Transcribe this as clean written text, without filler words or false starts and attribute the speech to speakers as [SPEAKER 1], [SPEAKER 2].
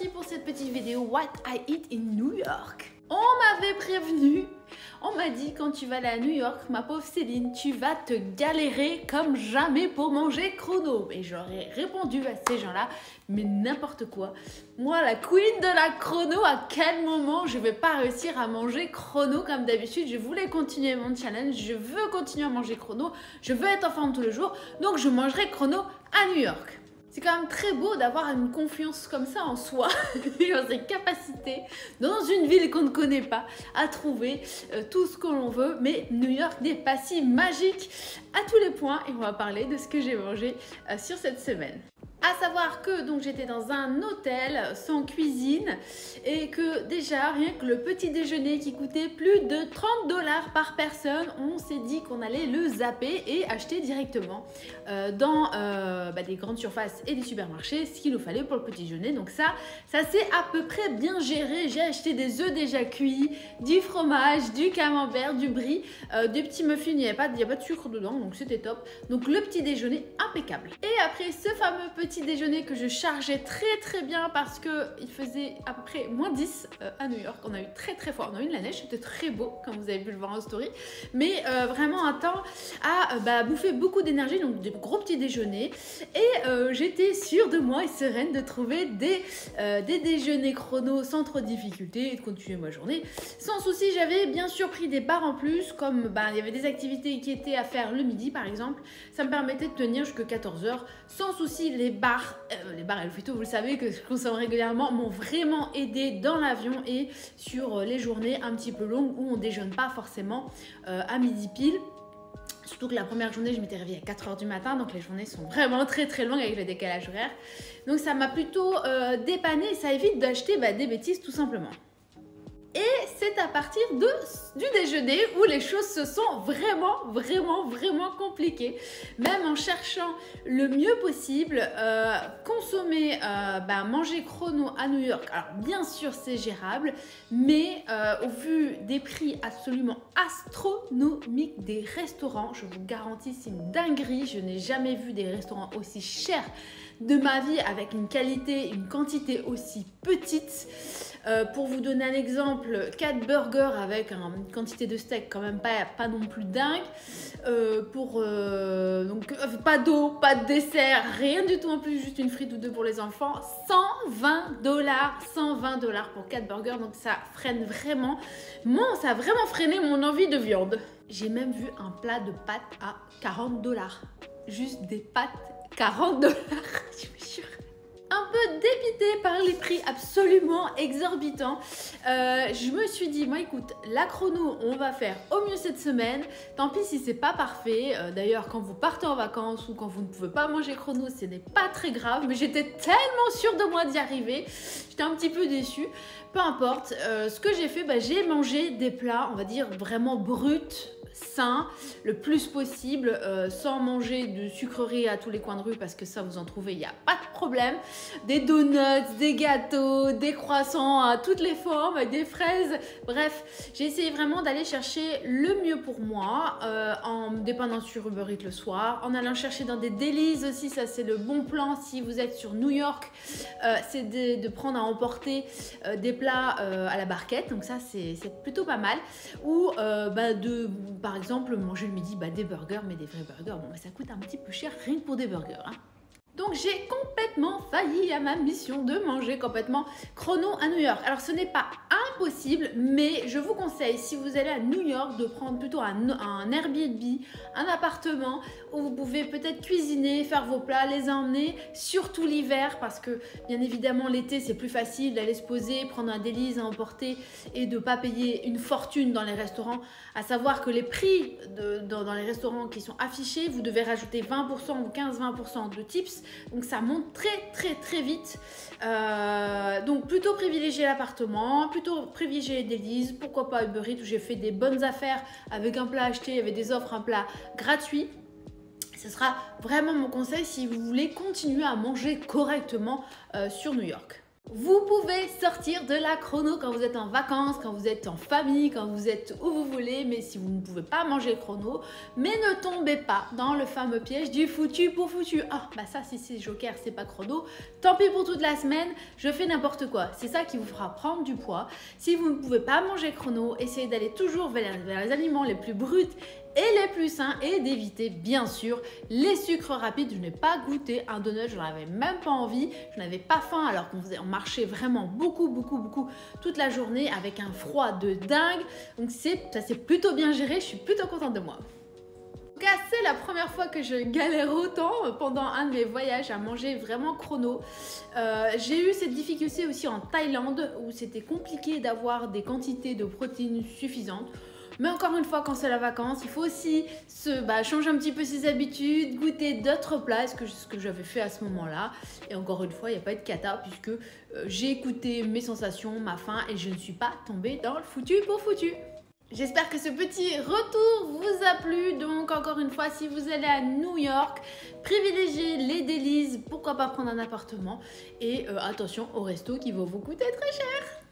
[SPEAKER 1] parti pour cette petite vidéo What I Eat in New York. On m'avait prévenu, on m'a dit quand tu vas aller à New York, ma pauvre Céline, tu vas te galérer comme jamais pour manger chrono. Et j'aurais répondu à ces gens-là, mais n'importe quoi. Moi, la queen de la chrono, à quel moment je vais pas réussir à manger chrono comme d'habitude? Je voulais continuer mon challenge, je veux continuer à manger chrono, je veux être en forme tous les jours, donc je mangerai chrono à New York. C'est quand même très beau d'avoir une confiance comme ça en soi et en ses capacités dans une ville qu'on ne connaît pas à trouver tout ce que l'on veut. Mais New York n'est pas si magique à tous les points et on va parler de ce que j'ai mangé sur cette semaine. À savoir que donc j'étais dans un hôtel sans cuisine et que déjà rien que le petit déjeuner qui coûtait plus de 30 $ par personne, on s'est dit qu'on allait le zapper et acheter directement dans des grandes surfaces et des supermarchés ce qu'il nous fallait pour le petit déjeuner. Donc ça s'est à peu près bien géré. J'ai acheté des œufs déjà cuits, du fromage, du camembert, du brie, des petits muffins, il n'y a pas de sucre dedans donc c'était top. Donc le petit déjeuner impeccable. Et après ce fameux petit déjeuner que je chargeais très bien parce que il faisait à peu près -10 à New York. On a eu très fort, on a eu de la neige, c'était très beau comme vous avez pu le voir en story, mais vraiment un temps à bouffer beaucoup d'énergie, donc des gros petits déjeuners et j'étais sûre de moi et sereine de trouver des déjeuners chrono sans trop de difficulté et de continuer ma journée sans souci. J'avais bien sûr pris des bars en plus, comme il y avait des activités qui étaient à faire le midi par exemple, ça me permettait de tenir jusqu'à 14 h sans souci. Les bars et le fito, vous le savez que je consomme régulièrement, m'ont vraiment aidé dans l'avion et sur les journées un petit peu longues où on déjeune pas forcément à midi pile. Surtout que la première journée, je m'étais réveillée à 4 h du matin, donc les journées sont vraiment très longues avec le décalage horaire. Donc ça m'a plutôt dépanné et ça évite d'acheter des bêtises tout simplement. Et c'est à partir du déjeuner où les choses se sont vraiment compliquées. Même en cherchant le mieux possible, consommer, manger chrono à New York. Alors bien sûr c'est gérable, mais au vu des prix absolument astronomiques des restaurants, je vous garantis c'est une dinguerie. Je n'ai jamais vu des restaurants aussi chers de ma vie avec une qualité, une quantité aussi petite. Pour vous donner un exemple, 4 burgers avec une quantité de steak quand même pas non plus dingue. Donc pas d'eau, pas de dessert, rien du tout en plus, juste une frite ou deux pour les enfants. 120 $ pour 4 burgers, donc ça freine vraiment. Ça a vraiment freiné mon envie de viande. J'ai même vu un plat de pâtes à 40 $. Juste des pâtes, 40 $, je vous jure. Un peu dépitée par les prix absolument exorbitants. Je me suis dit, moi écoute, la chrono on va faire au mieux cette semaine, tant pis si c'est pas parfait. D'ailleurs quand vous partez en vacances ou quand vous ne pouvez pas manger chrono, ce n'est pas très grave, mais j'étais tellement sûre de moi d'y arriver, j'étais un petit peu déçue. Peu importe, ce que j'ai fait, j'ai mangé des plats, on va dire vraiment bruts, sain le plus possible, sans manger de sucreries à tous les coins de rue parce que ça vous en trouvez, il n'y a pas de problème. Des donuts, des gâteaux, des croissants à toutes les formes, avec des fraises, bref, j'ai essayé vraiment d'aller chercher le mieux pour moi, en me dépendant sur Uber Eats le soir, en allant chercher dans des délices aussi. Ça c'est le bon plan si vous êtes sur New York, c'est de prendre à emporter des plats à la barquette, donc ça c'est plutôt pas mal, ou par exemple manger le midi des burgers, mais des vrais burgers, ça coûte un petit peu cher rien que pour des burgers, hein. Donc j'ai complètement failli à ma mission de manger complètement chrono à New York. Alors ce n'est pas impossible, mais je vous conseille, si vous allez à New York, de prendre plutôt un Airbnb, un appartement où vous pouvez peut-être cuisiner, faire vos plats, les emmener, surtout l'hiver, parce que bien évidemment l'été c'est plus facile d'aller se poser, prendre un délice à emporter et de ne pas payer une fortune dans les restaurants. À savoir que les prix dans les restaurants qui sont affichés, vous devez rajouter 20% ou 15-20% de tips. Donc ça monte très vite. Donc plutôt privilégier l'appartement, plutôt privilégier les délices, pourquoi pas Uber Eats où j'ai fait des bonnes affaires avec un plat acheté, il y avait des offres, un plat gratuit. Ce sera vraiment mon conseil si vous voulez continuer à manger correctement sur New York. Vous pouvez sortir de la chrono quand vous êtes en vacances, quand vous êtes en famille, quand vous êtes où vous voulez, mais si vous ne pouvez pas manger chrono, mais ne tombez pas dans le fameux piège du foutu pour foutu. Ah, bah ça, si c'est Joker, c'est pas chrono, tant pis pour toute la semaine, je fais n'importe quoi. C'est ça qui vous fera prendre du poids. Si vous ne pouvez pas manger chrono, essayez d'aller toujours vers les aliments les plus bruts et les plus sains et d'éviter bien sûr les sucres rapides. Je n'ai pas goûté un donut, je n'en avais même pas envie, je n'avais pas faim alors qu'on marchait vraiment beaucoup toute la journée avec un froid de dingue. Donc ça s'est plutôt bien géré, je suis plutôt contente de moi. En tout cas, c'est la première fois que je galère autant pendant un de mes voyages à manger vraiment chrono. J'ai eu cette difficulté aussi en Thaïlande où c'était compliqué d'avoir des quantités de protéines suffisantes. Mais encore une fois, quand c'est la vacance, il faut aussi changer un petit peu ses habitudes, goûter d'autres plats, ce que j'avais fait à ce moment-là. Et encore une fois, il n'y a pas eu de cata puisque j'ai écouté mes sensations, ma faim et je ne suis pas tombée dans le foutu pour foutu. J'espère que ce petit retour vous a plu. Donc encore une fois, si vous allez à New York, privilégiez les délices, pourquoi pas prendre un appartement. Et attention au resto qui va vous coûter très cher.